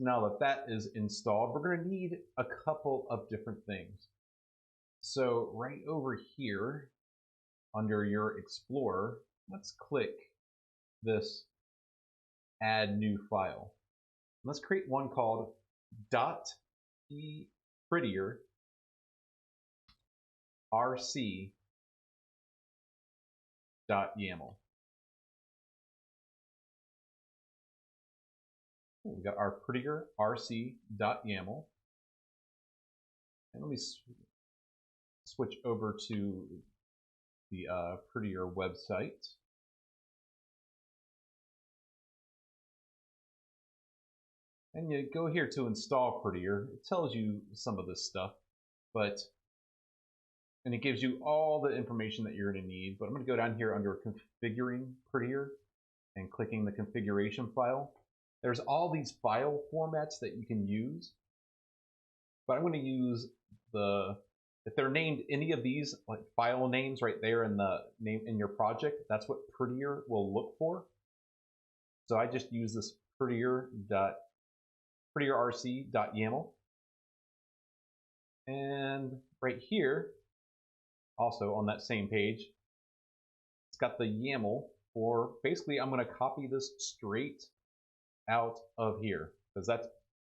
now that that is installed, we're going to need a couple of different things. So right over here, under your Explorer, let's click this Add New File. Let's create one called .prettier rc.yaml. We got our Prettier rc.yaml. And let me switch over to the Prettier website. And you go here to install Prettier. It tells you some of this stuff, and it gives you all the information that you're going to need. But I'm going to go down here under configuring Prettier and clicking the configuration file. There's all these file formats that you can use, but I'm going to use if they're named any of these like file names right there in the name in your project, that's what Prettier will look for. So I just use this prettier.rc.yaml, and right here, also on that same page, it's got the YAML for basically I'm going to copy this straight out of here because that's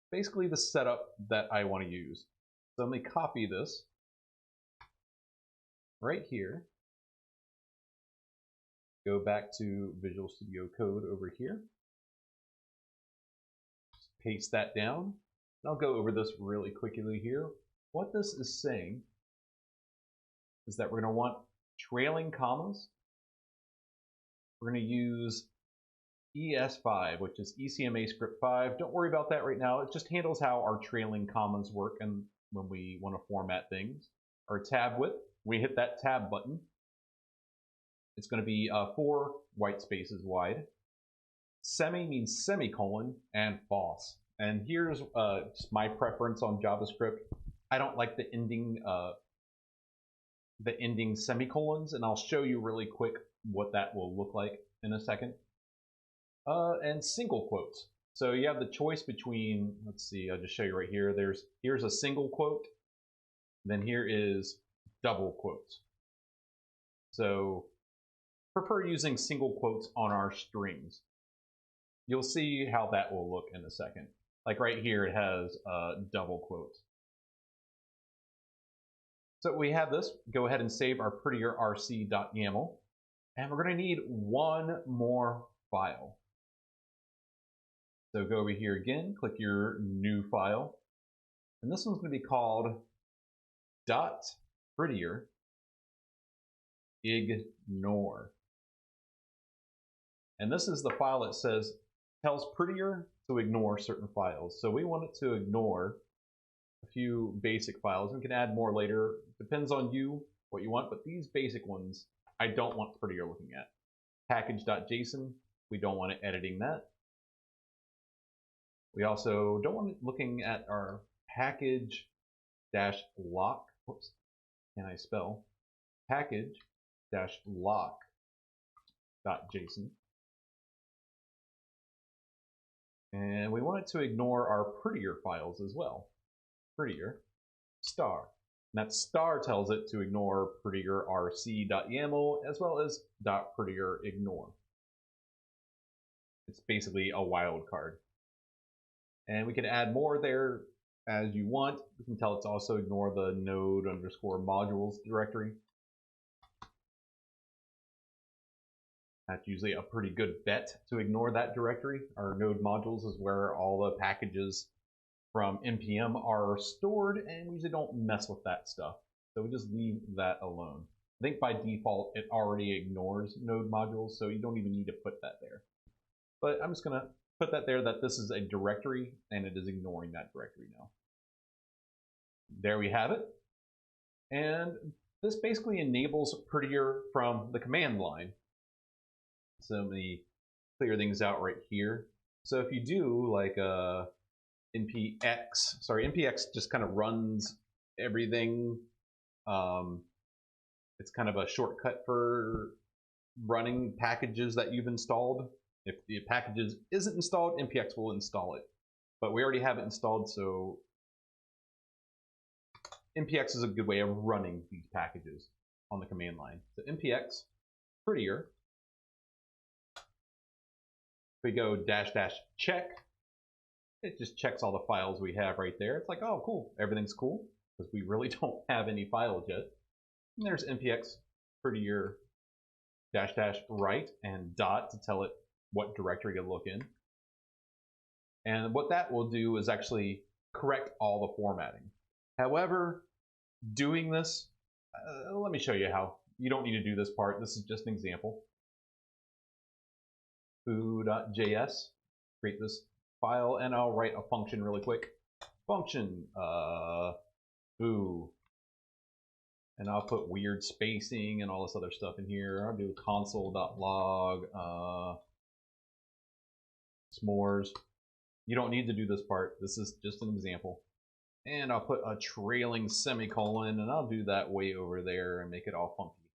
basically the setup that I want to use. So let me copy this right here, go back to Visual Studio Code over here, just paste that down, and I'll go over this really quickly here. What this is saying is that we're going to want trailing commas. We're going to use ES5, which is ECMA script 5. Don't worry about that right now. It just handles how our trailing commas work and when we want to format things. Our tab width, we hit that tab button. It's going to be 4 white spaces wide. Semi means semicolon, and false. And here's just my preference on JavaScript. I don't like the ending semicolons, and I'll show you really quick what that will look like in a second. And single quotes. So you have the choice between, let's see, I'll just show you right here. Here's a single quote, then here is double quotes. So prefer using single quotes on our strings. You'll see how that will look in a second. Like right here, it has double quotes. So we have this. Go ahead and save our prettier rc.yaml. And we're going to need one more file. So go over here again, click your new file. And this one's going to be called .prettier ignore. And this is the file that tells Prettier to ignore certain files. So we want it to ignore a few basic files. We can add more later. Depends on you, what you want, but these basic ones, I don't want Prettier looking at. Package.json, we don't want it editing that. We also don't want it looking at our package-lock. Whoops, can I spell? Package-lock.json. And we want it to ignore our Prettier files as well. Prettier star. And that star tells it to ignore Prettier rc.yaml as well as .prettier ignore. It's basically a wildcard. And we can add more there as you want. We can tell it to also ignore the node_modules directory. That's usually a pretty good bet to ignore that directory. Our node modules is where all the packages from NPM are stored, and we usually don't mess with that stuff. So we just leave that alone. I think by default, it already ignores node modules, so you don't even need to put that there. But I'm just gonna put that there that this is a directory, and it is ignoring that directory now. There we have it. And this basically enables Prettier from the command line. So let me clear things out right here. So if you do like npx just kind of runs everything. It's kind of a shortcut for running packages that you've installed. If the packages isn't installed, npx will install it. but we already have it installed, so npx is a good way of running these packages on the command line. So npx Prettier. If we go -- check, it just checks all the files we have right there. It's like, oh, cool, everything's cool, because we really don't have any files yet. And there's npx Prettier -- write and dot to tell it what directory to look in. And what that will do is actually correct all the formatting. However, doing this, let me show you how. You don't need to do this part. This is just an example. foo.js, create this file, and I'll write a function really quick. Function foo. And I'll put weird spacing and all this other stuff in here. I'll do console.log s'mores. You don't need to do this part. This is just an example. And I'll put a trailing semicolon, and I'll do that way over there and make it all funky.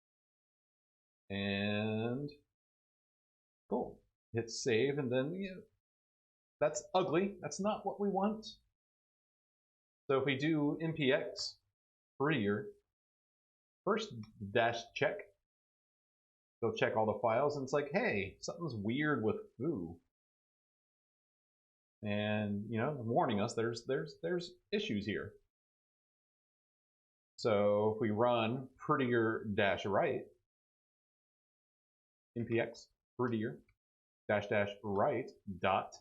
And cool. Hit save, and then that's ugly. That's not what we want. So if we do npx Prettier, first -check, they'll check all the files, and it's like, hey, something's weird with foo. And warning us there's issues here. So if we run Prettier -write, npx Prettier -write dot,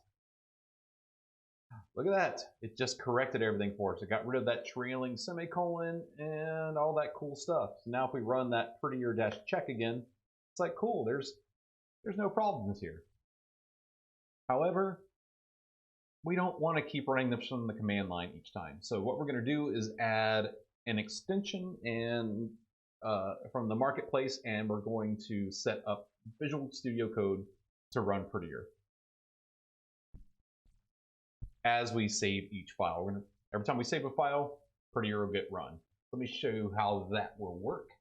look at that, it just corrected everything for us. It got rid of that trailing semicolon and all that cool stuff. So now if we run that Prettier -check again, it's like, cool, there's no problems here. However, we don't want to keep running this from the command line each time. So what we're going to do is add an extension and from the marketplace, and we're going to set up Visual Studio Code to run Prettier as we save each file. Every time we save a file, Prettier will get run. Let me show you how that will work.